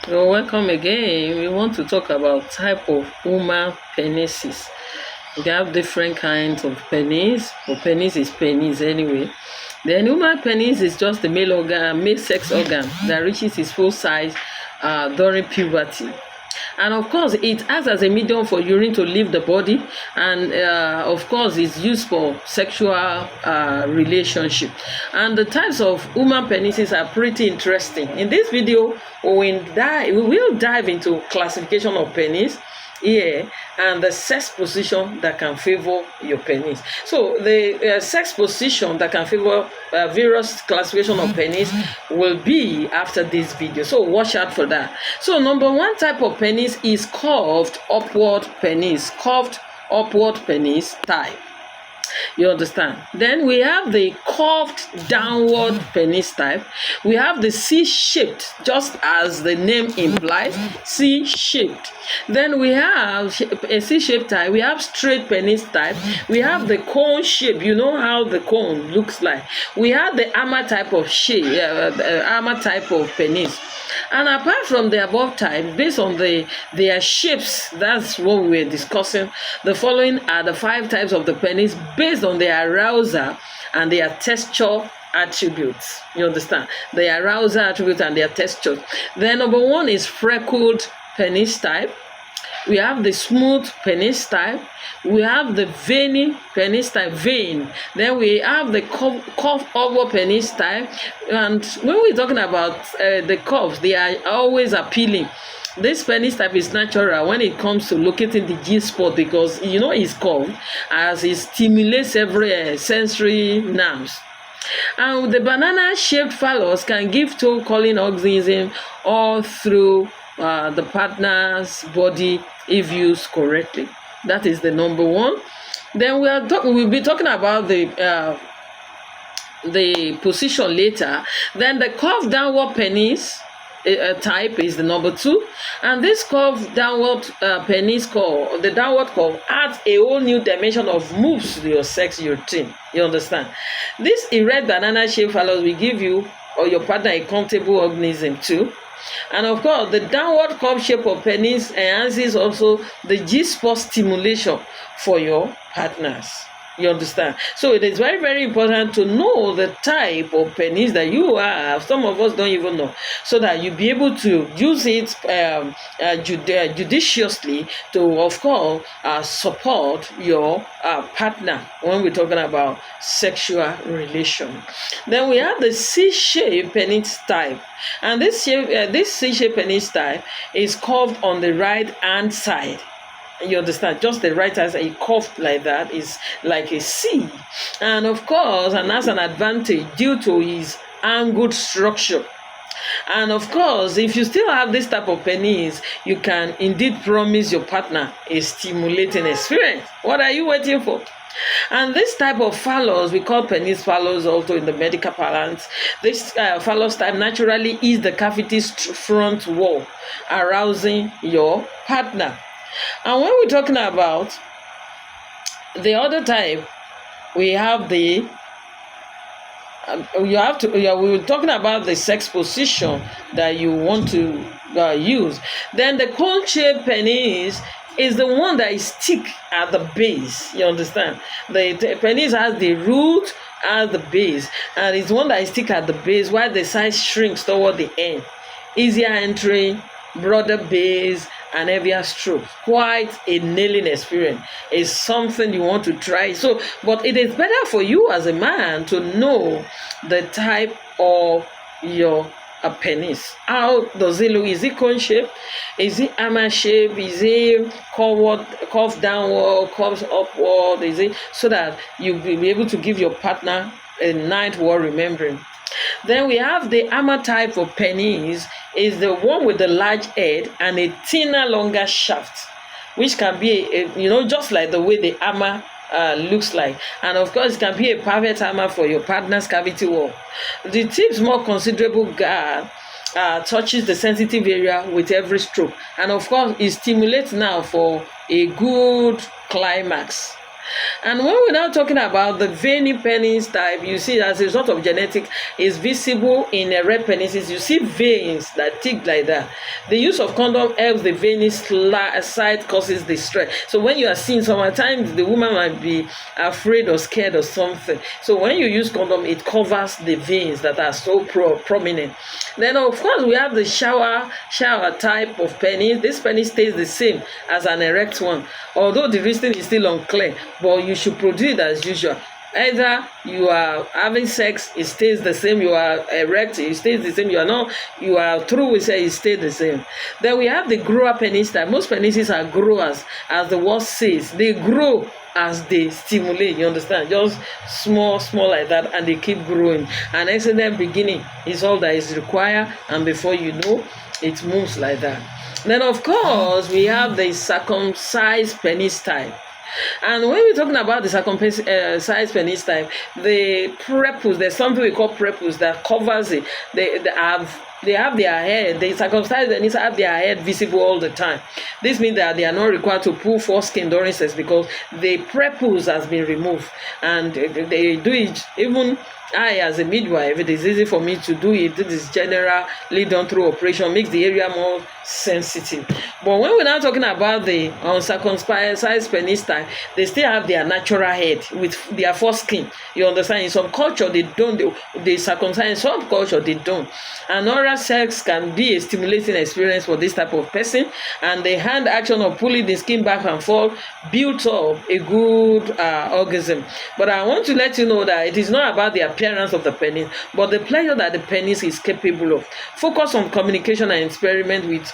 You're welcome again. We want to talk about type of human penises. We have different kinds of penis, or penis is penis anyway. The human penis is just the male sex organ that reaches its full size during puberty. And of course, it acts as a medium for urine to leave the body, and of course, it's used for sexual relationship. And the types of human penises are pretty interesting. In this video, we will dive into classification of penis here and the sex position that can favor your penis. So the sex position that can favor various classification of penis will be after this video, so watch out for that. So number one type of penis is curved upward penis type. You understand? Then we have the curved downward penis type. We have the C-shaped, just as the name implies, C-shaped. Then we have a C-shaped type. We have straight penis type. We have the cone shape. You know how the cone looks like. We have the hammer type of hammer type of penis. And apart from the above types, based on their shapes, that's what we were discussing. The following are the 5 types of the penis based on their arousal and their texture attributes. You understand? The arousal attributes and their texture. Then number 1 is freckled penis type. We have the smooth penis type. We have the veiny penis type, vein. Then we have the curved over penis type. And when we're talking about the curves, they are always appealing. This penis type is natural when it comes to locating the G spot, because you know it's curved as it stimulates every sensory nerves. And the banana-shaped phallus can give toe-calling orgasm all through the partner's body if used correctly. That is the number 1. Then we'll be talking about the position later. Then the curved downward penis type is the number 2, and this curved downward penis curve, the downward curve, adds a whole new dimension of moves to your sex routine. You understand? This erect banana shaped phallus will give you or your partner a comfortable organism too. And of course, the downward curve shape of penis enhances also the G-spot stimulation for your partners. You understand? So it is very, very important to know the type of penis that you have. Some of us don't even know, so that you be able to use it judiciously to, of course, support your partner when we're talking about sexual relation. Then we have the C-shaped penis type, and this C-shaped penis type is curved on the right hand side. You understand? Just the right hand side, curved like that, is like a C. And of course, and that's an advantage due to its angled structure. And of course, if you still have this type of penis, you can indeed promise your partner a stimulating experience. What are you waiting for? And this type of phallus, we call penis phallus also in the medical parlance. This phallus type naturally is the cavity's front wall, arousing your partner. And when we're talking about the other type, we have we're talking about the sex position that you want to use. Then the cone-shaped penis is the one that is thick at the base. You understand? The penis has the root at the base, and it's one that is thick at the base, while the size shrinks toward the end. Easier entry, broader base, and heavier stroke. Quite a nailing experience. It's something you want to try. So, but it is better for you as a man to know the type of your penis. How does it look? Is it cone shape? Is it hammer shape? Is it curved downward, curves upward? Is it so that you'll be able to give your partner a night while remembering? Then we have the hammer type of penis, is the one with the large head and a thinner, longer shaft, which can be just like the way the hammer looks like. And of course, it can be a perfect hammer for your partner's cavity wall. The tip's more considerable guard touches the sensitive area with every stroke, and of course, it stimulates now for a good climax. And when we're now talking about the veiny penis type, you see as a result of genetic is visible in erect penises. You see veins that tick like that. The use of condom helps the veiny side causes distress. So when you are seeing, sometimes the woman might be afraid or scared or something. So when you use condom, it covers the veins that are so prominent. Then of course we have the shower type of penis. This penis stays the same as an erect one, although the reason is still unclear, but you should produce it as usual. Either you are having sex, it stays the same. You are erect, it stays the same. You are through with it, it stays the same. Then we have the grower penis type. Most penises are growers, as the word says. They grow as they stimulate, you understand? Just small like that, and they keep growing. An excellent beginning is all that is required, and before you know, it moves like that. Then of course, we have the circumcised penis type. And when we're talking about the circumcised penis type, the prepuce, there's something we call prepuce that covers it. They have their head, the circumcised penis have their head visible all the time. This means that they are not required to pull foreskin during sex because the prepuce has been removed, and they do it. Even I, as a midwife, it is easy for me to do it. This is generally done through operation, makes the area more sensitive. But when we're now talking about the uncircumcised penis type, they still have their natural head with their foreskin. You understand? In some culture, they don't. They circumcise. In some culture, they don't. And oral sex can be a stimulating experience for this type of person. And the hand action of pulling the skin back and forth builds up a good orgasm. But I want to let you know that it is not about the appearance of the penis, but the pleasure that the penis is capable of. Focus on communication and experiment with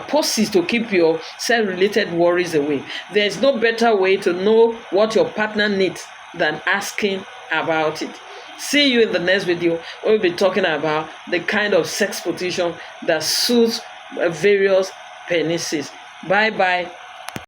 poses to keep your self-related worries away. There is no better way to know what your partner needs than asking about it. See you in the next video. We'll be talking about the kind of sex position that suits various penises. Bye bye.